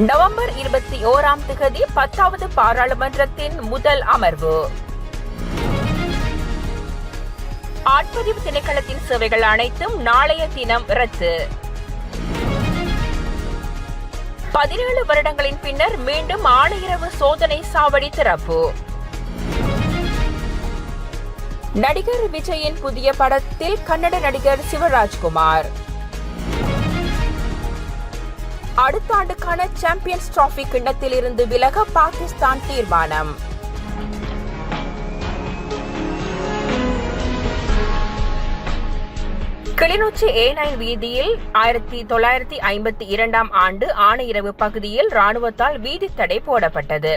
November 21ஆம் திகதி 10வது பாராளுமன்றத்தின் முதல் அமர்வு. ஆட்பதிவு திணைக்களத்தின் சேவைகள் அனைத்தும் நாளைய தினம் ரத்து. 17 வருடங்களின் பின்னர் மீண்டும் ஆணையிரவு சோதனை சாவடி திறப்பு. நடிகர் விஜயின் புதிய படத்தில் கன்னட நடிகர் சிவராஜ்குமார். அடுத்த ஆண்டுக்கான சாம்பியன்ஸ் டிராபி கிண்ணத்தில் இருந்து விலக பாகிஸ்தான் தீர்மானம். கிளிநொச்சி A9 வீதியில் 1952ஆம் ஆண்டு ஆணையிரவு பகுதியில் ராணுவத்தால் வீதி தடை போடப்பட்டது.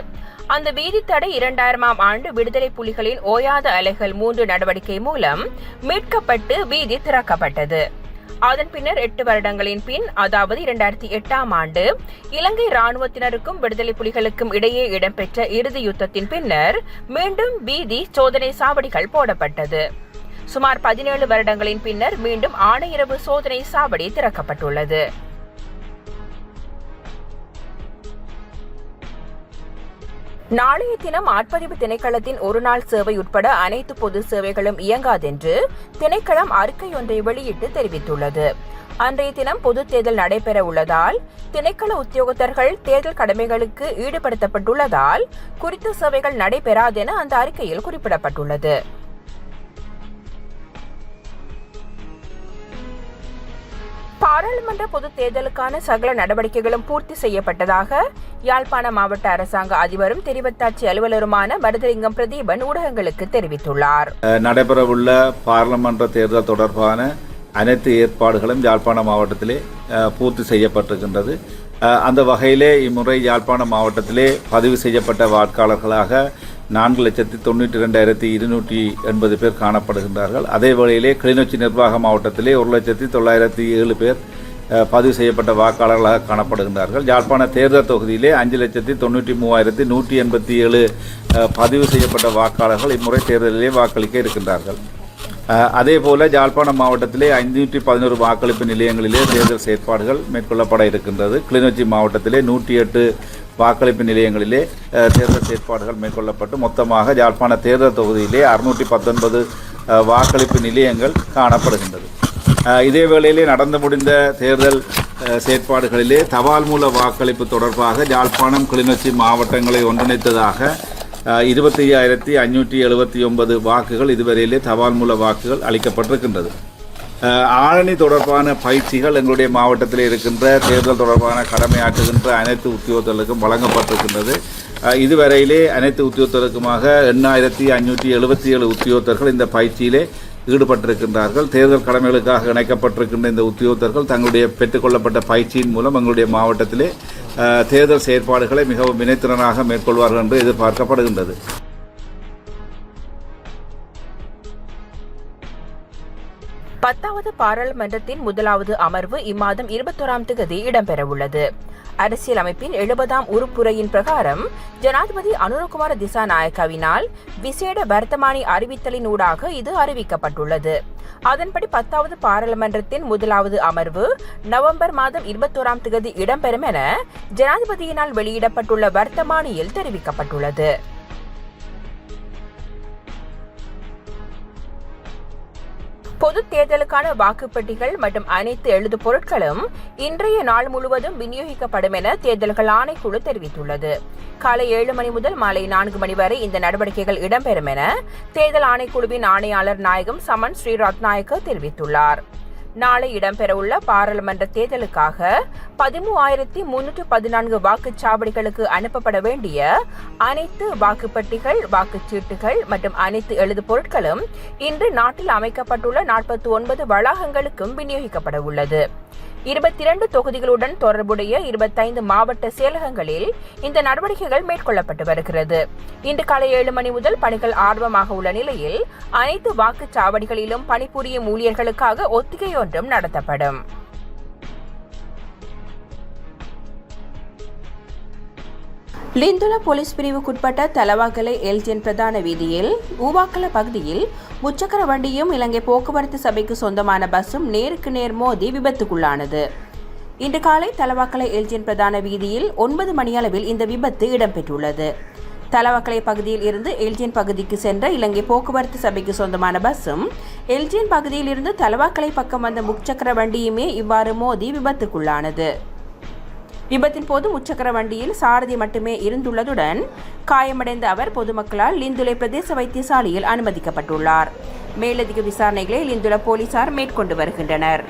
அந்த வீதி தடை 2000ஆம் ஆண்டு விடுதலை புலிகளின் ஓயாத அலைகள் 3 நடவடிக்கை மூலம் மீட்கப்பட்டு வீதி திறக்கப்பட்டது. அதன் பின்னர் 8 வருடங்களின் பின், அதாவது 2008ஆம் ஆண்டு இலங்கை ராணுவத்தினருக்கும் விடுதலை புலிகளுக்கும் இடையே இடம்பெற்ற இறுதி யுத்தத்தின் பின்னர் மீண்டும் வீதி சோதனை சாவடிகள் போடப்பட்டது. சுமார் 17 வருடங்களின் பின்னர் மீண்டும் ஆணையிரவு சோதனை சாவடி திறக்கப்பட்டுள்ளது. நாளைய தினம் ஆட்பதிவு திணைக்களத்தின் ஒருநாள் சேவை உட்பட அனைத்து பொது சேவைகளும் இயங்காதென்று திணைக்களம் அறிக்கை ஒன்றை வெளியிட்டு தெரிவித்துள்ளது. அன்றைய தினம் பொது தேர்தல் நடைபெற உள்ளதால் திணைக்கள உத்தியோகத்தர்கள் தேர்தல் கடமைகளுக்கு ஈடுபடுத்தப்பட்டுள்ளதால் குறித்த சேவைகள் நடைபெறாதென அந்த அறிக்கையில் குறிப்பிடப்பட்டுள்ளது. பாராளுமன்ற பொது தேர்தலுக்கான சகல நடவடிக்கைகளும் பூர்த்தி செய்யப்பட்டதாக யாழ்ப்பாண மாவட்ட அரசாங்க அதிபரும் தெரிவத்தாட்சி அலுவலருமான மருதலிங்கம் பிரதீபன் ஊடகங்களுக்கு தெரிவித்துள்ளார். நடைபெறவுள்ள பாராளுமன்ற தேர்தல் தொடர்பான அனைத்து ஏற்பாடுகளும் யாழ்ப்பாண மாவட்டத்திலே பூர்த்தி செய்யப்பட்டிருக்கின்றது. அந்த வகையிலே இம்முறை யாழ்ப்பாண மாவட்டத்திலே பதிவு செய்யப்பட்ட வாக்காளர்களாக 4,92,280 பேர் காணப்படுகின்றார்கள். அதே வேளையிலே கிளிநொச்சி நிர்வாக மாவட்டத்திலே 1,09,007 பேர் பதிவு செய்யப்பட்ட வாக்காளர்களாக காணப்படுகின்றார்கள். யாழ்ப்பாண தேர்தல் தொகுதியிலே 5,93,187 பதிவு செய்யப்பட்ட வாக்காளர்கள் இம்முறை தேர்தலிலே வாக்களிக்க இருக்கின்றார்கள். அதேபோல யாழ்ப்பாணம் மாவட்டத்திலே 511 வாக்களிப்பு நிலையங்களிலே தேர்தல் செயற்பாடுகள் மேற்கொள்ளப்பட இருக்கின்றது. கிளிநொச்சி மாவட்டத்திலே 108 வாக்களிப்பு நிலையங்களிலே தேர்தல் செயற்பாடுகள் மேற்கொள்ளப்பட்டு மொத்தமாக யாழ்ப்பாண தேர்தல் தொகுதியிலே 619 வாக்களிப்பு நிலையங்கள் காணப்படுகின்றது. இதே வேளையிலே நடந்து முடிந்த தேர்தல் செயற்பாடுகளிலே தபால் மூல வாக்களிப்பு தொடர்பாக யாழ்ப்பாணம் கிளிநொச்சி மாவட்டங்களை ஒன்றிணைத்ததாக 25,579 வாக்குகள் இதுவரையிலே தபால் மூல வாக்குகள் அளிக்கப்பட்டிருக்கின்றது. ஆளணி தொடர்பான பயிற்சிகள் எங்களுடைய மாவட்டத்தில் இருக்கின்ற தேர்தல் தொடர்பான கடமையாற்றுகின்ற அனைத்து உத்தியோகத்தர்களுக்கும் வழங்கப்பட்டிருக்கின்றது. இதுவரையிலே அனைத்து உத்தியோகத்தர்களுக்குமாக 8,577 உத்தியோகத்தர்கள் இந்த பயிற்சியிலே ஈடுபட்டிருக்கின்றார்கள். தேர்தல் கடமைகளுக்காக இணைக்கப்பட்டிருக்கின்ற இந்த உத்தியோகத்தர்கள் தங்களுடைய பெற்றுக்கொள்ளப்பட்ட பயிற்சியின் மூலம் எங்களுடைய மாவட்டத்திலே தேர்தல் செயற்பாடுகளை மிகவும் வினைத்திறனாக மேற்கொள்வார்கள் என்று எதிர்பார்க்கப்படுகின்றது. பத்தாவது பாராளுமன்றத்தின் முதலாவது அமர்வு இம்மாதம் 21ஆம் தேதி இடம்பெறவுள்ளது. அரசியல் அமைப்பின் 70ஆம் உறுப்புரையின் பிரகாரம் ஜனாதிபதி அனுரகுமார திசாநாயக்கவினால் விசேட வர்த்தமானி அறிவித்தலின் ஊடாக இது அறிவிக்கப்பட்டுள்ளது. அதன்படி 10வது பாராளுமன்றத்தின் முதலாவது அமர்வு நவம்பர் மாதம் 21ஆம் தேதி இடம்பெறும் என ஜனாதிபதியினால் வெளியிடப்பட்டுள்ள வர்த்தமானியில் தெரிவிக்கப்பட்டுள்ளது. பொது தேர்தலுக்கான வாக்குப்பெட்டிகள் மற்றும் அனைத்து எழுது பொருட்களும் இன்றைய நாள் முழுவதும் விநியோகிக்கப்படும் என தேர்தல்கள் ஆணைக்குழு தெரிவித்துள்ளது. காலை 7 மணி முதல் மாலை 4 மணி வரை இந்த நடவடிக்கைகள் இடம்பெறும் என தேர்தல் ஆணைக்குழுவின் ஆணையாளர் நாயகம் சமன் ஸ்ரீரத்நாயக்க தெரிவித்துள்ளார். நாளை இடம்பெறவுள்ள பாராளுமன்ற தேர்தலுக்காக 13,314 வாக்குச்சாவடிகளுக்கு அனுப்பப்பட வேண்டிய அனைத்து வாக்குப்பட்டிகள், வாக்குச்சீட்டுகள் மற்றும் அனைத்து எழுது பொருட்களும் இன்று நாட்டில் அமைக்கப்பட்டுள்ள 49 வளாகங்களுக்கும் விநியோகிக்கப்பட உள்ளது. 22 தொகுதிகளுடன் தொடர்புடைய 25 மாவட்ட செயலகங்களில் இந்த நடவடிக்கைகள் மேற்கொள்ளப்பட்டு வருகிறது. இன்று காலை 7 மணி முதல் பணிகள் ஆர்வமாக உள்ள நிலையில் அனைத்து வாக்குச்சாவடிகளிலும் பணிபுரியும் ஊழியர்களுக்காக ஒத்திகை ஒன்றும் நடத்தப்படும். லிந்துல போலீஸ் பிரிவுக்குட்பட்ட தலவாக்கலை எல்ஜிஎன் பிரதான வீதியில் ஊவாக்கல பகுதியில் முச்சக்கர வண்டியும் இலங்கை போக்குவரத்து சபைக்கு சொந்தமான பஸ்ஸும் நேருக்கு நேர் மோதி விபத்துக்குள்ளானது. இன்று காலை தலவாக்கலை எல்ஜிஎன் பிரதான வீதியில் 9 மணியளவில் இந்த விபத்து இடம்பெற்றுள்ளது. தலவாக்கலை பகுதியில் இருந்து எல்ஜிஎன் பகுதிக்கு சென்ற இலங்கை போக்குவரத்து சபைக்கு சொந்தமான பஸ்ஸும் எல்ஜிஎன் பகுதியில் இருந்து தலவாக்கலை பக்கம் வந்த முச்சக்கர வண்டியுமே இவ்வாறு மோதி விபத்துக்குள்ளானது. விபத்தின் போது முச்சக்கர வண்டியில் சாரதி மட்டுமே இருந்துள்ளதுடன் காயமடைந்த அவர் பொதுமக்களால் லிந்துலை பிரதேச வைத்தியசாலையில் அனுமதிக்கப்பட்டுள்ளார். மேலதிக விசாரணைகளை லிந்துல போலீசார் மேற்கொண்டு வருகின்றனர்.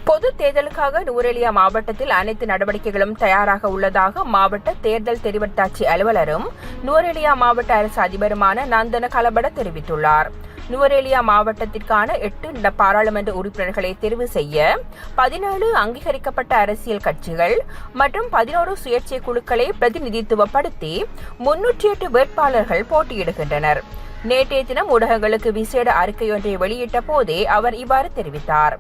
பொது தேர்தலுக்காக நுவரெலியா மாவட்டத்தில் அனைத்து நடவடிக்கைகளும் தயாராக உள்ளதாக மாவட்ட தேர்தல் தெரிவட்டாட்சி அலுவலரும் நுவரெலியா மாவட்ட அரசு அதிபருமான நந்தன கலபட தெரிவித்துள்ளார். நுவரெலியா மாவட்டத்திற்கான 8 பாராளுமன்ற உறுப்பினர்களை தெரிவு செய்ய 17 அங்கீகரிக்கப்பட்ட அரசியல் கட்சிகள் மற்றும் 11 சுயேட்சை குழுக்களை பிரதிநிதித்துவப்படுத்தி 308 வேட்பாளர்கள் போட்டியிடுகின்றனர். நேற்றைய தினம் ஊடகங்களுக்கு விசேட அறிக்கையொன்றை வெளியிட்ட போதே அவர் இவ்வாறு தெரிவித்தார்.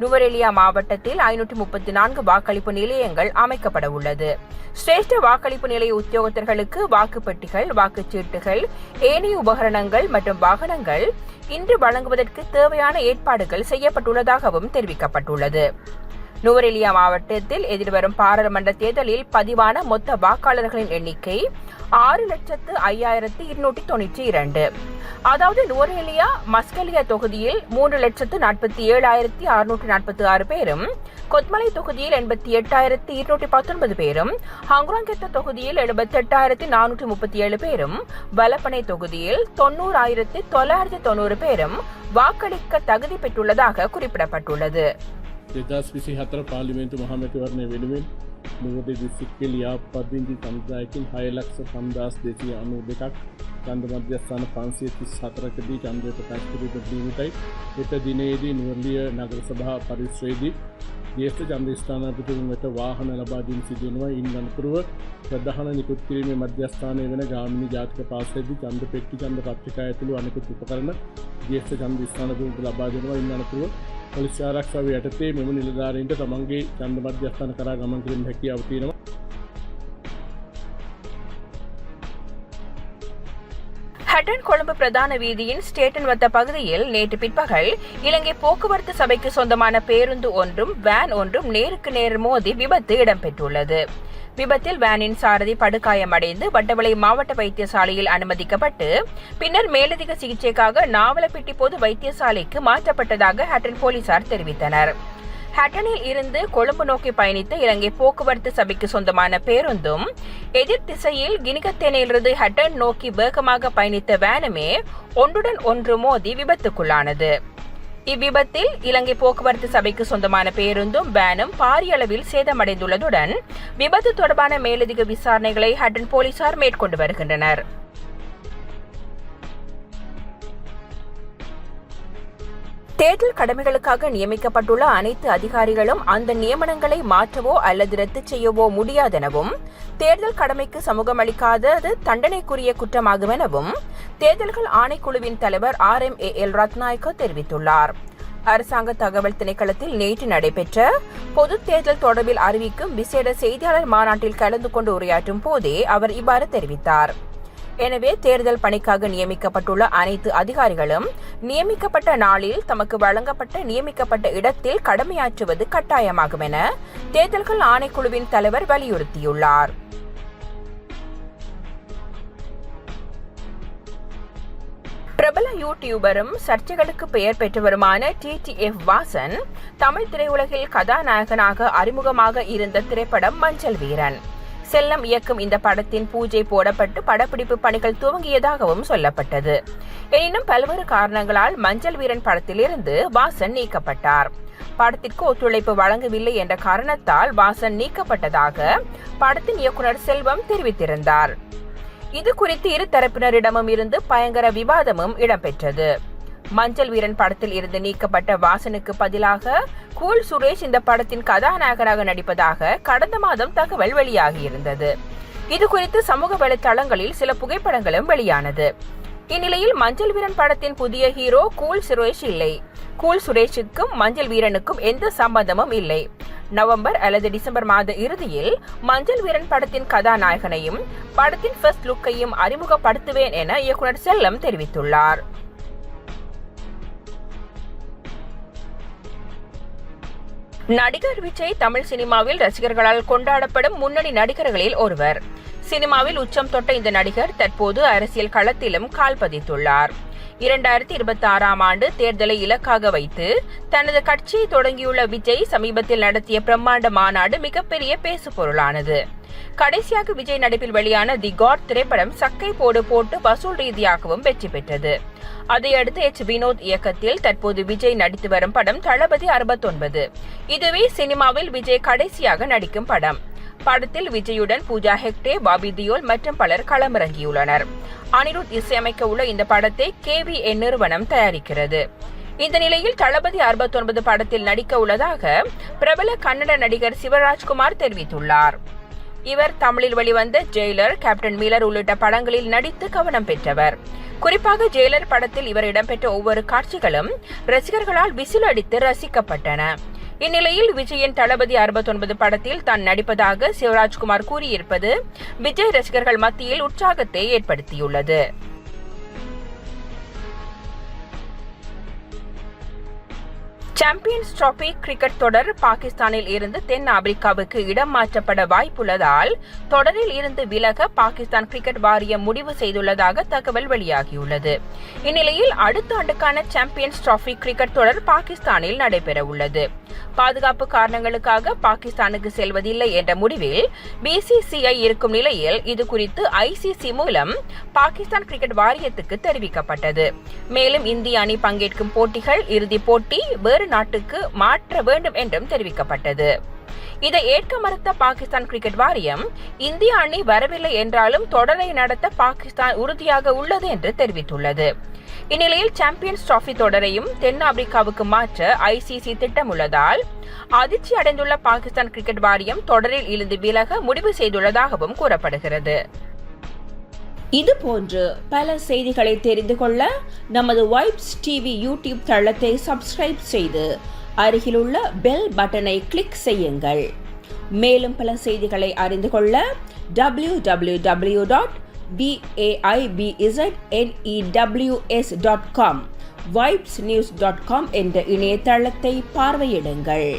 நுவரெலியா மாவட்டத்தில் 534 வாக்களிப்பு நிலையங்கள் அமைக்கப்பட உள்ளது. சிரேஷ்ட வாக்களிப்பு நிலைய உத்தியோகத்தர்களுக்கு வாக்குப்பெட்டிகள், வாக்குச்சீட்டுகள், ஏனைய உபகரணங்கள் மற்றும் வாகனங்கள் இன்று வழங்குவதற்கு தேவையான ஏற்பாடுகள் செய்யப்பட்டுள்ளதாகவும் தெரிவிக்கப்பட்டுள்ளது. நுவரெலியா மாவட்டத்தில் எதிர்வரும் பாராளுமன்ற தேர்தலில் பதிவான மொத்த வாக்காளர்களின் எண்ணிக்கை 6,05,292. அதாவது நுவரெலியா மஸ்கலியா தொகுதியில் 3,47,646 பேரும், கொத்மலை தொகுதியில் 88,219 பேரும், ஹங்குராங்கெத்த தொகுதியில் 78,437 பேரும், வலப்பனை தொகுதியில் 90,990 பேரும் வாக்களிக்க தகுதி பெற்றுள்ளதாக குறிப்பிடப்பட்டுள்ளது. 2024 පාර්ලිමේන්තු මහමැතිවරණය වෙනුවෙන් නුවර දිස්ත්‍රික්කයේ ලියාපදිංචි සමුදායකින් 6,52,292ක් ඡන්ද මධ්‍යස්ථාන 534කදී ඡන්දය ප්‍රකාශ කර තිබීමටයි හෙට දිනේදී නුවරඑළිය නගර සභා පරිශ්‍රයේදී ජ්‍යෙෂ්ඨ ඡන්ද ස්ථානාධිපතිතුමන් වෙත වාහන ලබා දීම සිදු වෙනවා. ඉන් අනතුරුව ප්‍රධාන නිකුත් කිරීමේ මධ්‍යස්ථානය වෙන ගාමිණී ජාතික පාසලේදී ඡන්ද පෙට්ටි ඡන්ද පත්‍රිකා ඇතුළු අනෙකුත් උපකරණ ජ්‍යෙෂ්ඨ ඡන්ද ස්ථානාධිපතිතුමන්ට ලබා දෙනවා. ඉන් අනතුරුව පොලිස් ආරක්ෂාව යටතේ මෙම නිලධාරීන්ට තමන්ගේ ඡන්ද මධ්‍යස්ථාන කරා ගමන් කිරීමේ හැකියාව තියෙනවා. ஹட்டன் கொழும்பு பிரதான வீதியின் ஸ்டேட்டன் வத்த பகுதியில் நேற்று பிற்பகல் இலங்கை போக்குவரத்து சபைக்கு சொந்தமான பேருந்து ஒன்றும் வேன் ஒன்றும் நேருக்கு நேர் மோதி விபத்து இடம்பெற்றுள்ளது. விபத்தில் வேனின் சாரதி படுகாயமடைந்து வட்டவளை மாவட்ட வைத்தியசாலையில் அனுமதிக்கப்பட்டு பின்னர் மேலதிக சிகிச்சைக்காக நாவலப்பிட்டி பொது வைத்தியசாலைக்கு மாற்றப்பட்டதாக ஹட்டன் போலீசார் தெரிவித்தனர். ஹட்டனில் இருந்து கொழும்பு நோக்கி பயணித்த இலங்கை போக்குவரத்து சபைக்கு சொந்தமான பேருந்தும் எதிர் திசையில் கினிகத்தேனையிலிருந்து ஹட்டன் நோக்கி வேகமாக பயணித்த வேனுமே ஒன்றுடன் ஒன்று மோதி விபத்துக்குள்ளானது. இவ்விபத்தில் இலங்கை போக்குவரத்து சபைக்கு சொந்தமான பேருந்தும் வேனும் பாரிய அளவில் சேதமடைந்துள்ளதுடன் விபத்து தொடர்பான மேலதிக விசாரணைகளை ஹட்டன் போலீசார் மேற்கொண்டு வருகின்றனர். தேர்தல் கடமைகளுக்காக நியமிக்கப்பட்டுள்ள அனைத்து அதிகாரிகளும் அந்த நியமனங்களை மாற்றவோ அல்லது ரத்து செய்யவோ முடியாதெனவும், தேர்தல் கடமைக்கு சமூகம் அளிக்காதது தண்டனைக்குரிய குற்றமாகும் எனவும் தேர்தல்கள் ஆணைக்குழுவின் தலைவர் RMAL ரத்நாயக்க தெரிவித்துள்ளார். அரசாங்க தகவல் திணைக்களத்தில் நேற்று நடைபெற்ற பொது தேர்தல் தொடர்பில் அறிவிக்கும் விசேட செய்தியாளர் மாநாட்டில் கலந்து கொண்டு உரையாற்றும் போதே அவர் இவ்வாறு தெரிவித்தார். எனவே தேர்தல் பணிக்காக நியமிக்கப்பட்டுள்ள அனைத்து அதிகாரிகளும் நியமிக்கப்பட்ட நாளில் தமக்கு வழங்கப்பட்ட நியமிக்கப்பட்ட இடத்தில் கடமையாற்றுவது கட்டாயமாகும் என தேர்தல்கள் ஆணைக்குழுவின் தலைவர் வலியுறுத்தியுள்ளார். பிரபல யூடியூபரும் சர்ச்சைகளுக்கு பெயர் பெற்றவருமான TTF வாசன் தமிழ் திரையுலகில் கதாநாயகனாக அறிமுகமாக இருந்த திரைப்படம் மஞ்சள் வீரன். செல்லம் இயக்கும் இந்த படத்தின் பூஜை போடப்பட்டு படப்பிடிப்பு பணிகள் துவங்கியதாகவும் சொல்லப்பட்டது. எனினும் பல்வேறு காரணங்களால் மஞ்சள் வீரன் படத்திலிருந்து வாசன் நீக்கப்பட்டார். படத்திற்கு ஒத்துழைப்பு வழங்கவில்லை என்ற காரணத்தால் வாசன் நீக்கப்பட்டதாக படத்தின் இயக்குனர் செல்வம் தெரிவித்திருந்தார். இது குறித்து இரு தரப்பினரிடமும் இருந்து பயங்கர விவாதமும் இடம்பெற்றது. மஞ்சள் வீரன் படத்தில் இருந்து நீக்கப்பட்ட வாசனுக்கு பதிலாக கூல் சுரேஷ் இந்த படத்தின் கதாநாயகனாக நடிப்பதாக கடந்த மாதம் தகவல் வெளியாகியிருந்தது. இது குறித்து சமூக வலைதளங்களில் சில புகைப்படங்களும் வெளியானது. இந்நிலையில் மஞ்சள் வீரன் படத்தின் புதிய ஹீரோ கூல் சுரேஷ் இல்லை. கூல் சுரேஷுக்கும் மஞ்சள் வீரனுக்கும் எந்த சம்பந்தமும் இல்லை. நவம்பர் அல்லது டிசம்பர் மாத இறுதியில் மஞ்சள் வீரன் படத்தின் கதாநாயகனையும் படத்தின் ஃபர்ஸ்ட் லுக்கையும் அறிமுகப்படுத்துவேன் என இயக்குனர் செல்லம் தெரிவித்துள்ளார். நடிகர் விஜய் தமிழ் சினிமாவில் ரசிகர்களால் கொண்டாடப்படும் முன்னணி நடிகர்களில் ஒருவர். சினிமாவில் உச்சம் தொட்ட இந்த நடிகர் தற்போது அரசியல் களத்திலும் கால் பதித்துள்ளார். 2026ஆம் ஆண்டு தேர்தலை இலக்காக வைத்து தனது கட்சியை தொடங்கியுள்ள விஜய் சமீபத்தில் நடத்திய பிரம்மாண்ட மாநாடு மிகப்பெரிய பேசு பொருளானது. கடைசியாக விஜய் நடிப்பில் வெளியான தி காட் திரைப்படம் சக்கை போட்டு வசூல் ரீதியாகவும் வெற்றி பெற்றது. அதையடுத்து வினோத் இயக்கத்தில் தற்போது விஜய் நடித்து வரும் படம் தளபதி 69. இதுவே சினிமாவில் விஜய் கடைசியாக நடிக்கும் படம். படத்தில் விஜயுடன் பூஜா ஹெக்டே, பாபி தியோல் மற்றும் பலர் களமிறங்கியுள்ளனர். அனிருத் இசையமைக்க உள்ள இந்த படத்தை KVN நிறுவனம் தயாரிக்கிறது. இந்த நிலையில் தளபதி 69 படத்தில் நடிக்க உள்ளதாக பிரபல கன்னட நடிகர் சிவராஜ்குமார் தெரிவித்துள்ளார். இவர் தமிழில் வெளிவந்த ஜெயிலர், கேப்டன் மில்லர் உள்ளிட்ட படங்களில் நடித்து கவனம் பெற்றவர். குறிப்பாக ஜெயிலர் படத்தில் இவர் இடம்பெற்ற ஒவ்வொரு காட்சிகளும் ரசிகர்களால் விசில் அடித்து ரசிக்கப்பட்டன. இந்நிலையில் விஜயின் தளபதி 69 படத்தில் தான் நடிப்பதாக சிவராஜ்குமார் கூறியிருப்பது விஜய் ரசிகர்கள் மத்தியில் உற்சாகத்தை ஏற்படுத்தியுள்ளது. சாம்பியன்ஸ் டிராபி கிரிக்கெட் தொடர் பாகிஸ்தானில் இருந்து தென் ஆப்பிரிக்காவுக்கு இடம் மாற்றப்பட வாய்ப்புள்ளதால் தொடரில் இருந்து விலக பாகிஸ்தான் கிரிக்கெட் வாரியம் முடிவு செய்துள்ளதாக தகவல் வெளியாகியுள்ளது. இந்நிலையில் அடுத்த ஆண்டுக்கான சாம்பியன்ஸ் டிராபி கிரிக்கெட் தொடர் பாகிஸ்தானில் நடைபெற உள்ளது. பாதுகாப்பு காரணங்களுக்காக பாகிஸ்தானுக்கு செல்வதில்லை என்ற முடிவில் BCCI இருக்கும் நிலையில் இது குறித்து ICC மூலம் பாகிஸ்தான் கிரிக்கெட் வாரியத்துக்கு தெரிவிக்கப்பட்டது. மேலும் இந்திய அணி பங்கேற்கும் போட்டிகள் இறுதிப் போட்டி வேறு நாட்டுக்கு மாற்ற வேண்டும் என்றும் தெரிவிக்கப்பட்டது. இதை ஏற்க மறுத்த பாகிஸ்தான் கிரிக்கெட் வாரியம் இந்திய அணி வரவில்லை என்றாலும் தொடரை நடத்த பாகிஸ்தான் உறுதியாக உள்ளது என்று தெரிவித்துள்ளது. இந்நிலையில் சாம்பியன்ஸ் டிராபி தொடரையும் தென் ஆப்பிரிக்காவுக்கு மாற்ற ICC திட்டமுள்ளதால் அதிர்ச்சி அடைந்துள்ள பாகிஸ்தான் கிரிக்கெட் வாரியம் தொடரில் இருந்து விலக முடிவு செய்துள்ளதாகவும் கூறப்படுகிறது. இதுபோன்று பல செய்திகளை தெரிந்து கொள்ள நமது வைப்ஸ் டிவி யூடியூப் தளத்தை சப்ஸ்கிரைப் செய்து அருகிலுள்ள பெல் பட்டனை கிளிக் செய்யுங்கள். மேலும் பல செய்திகளை அறிந்து கொள்ள www.vaibznews.com, vibesnews.com என்ற இணையதளத்தை பார்வையிடுங்கள்.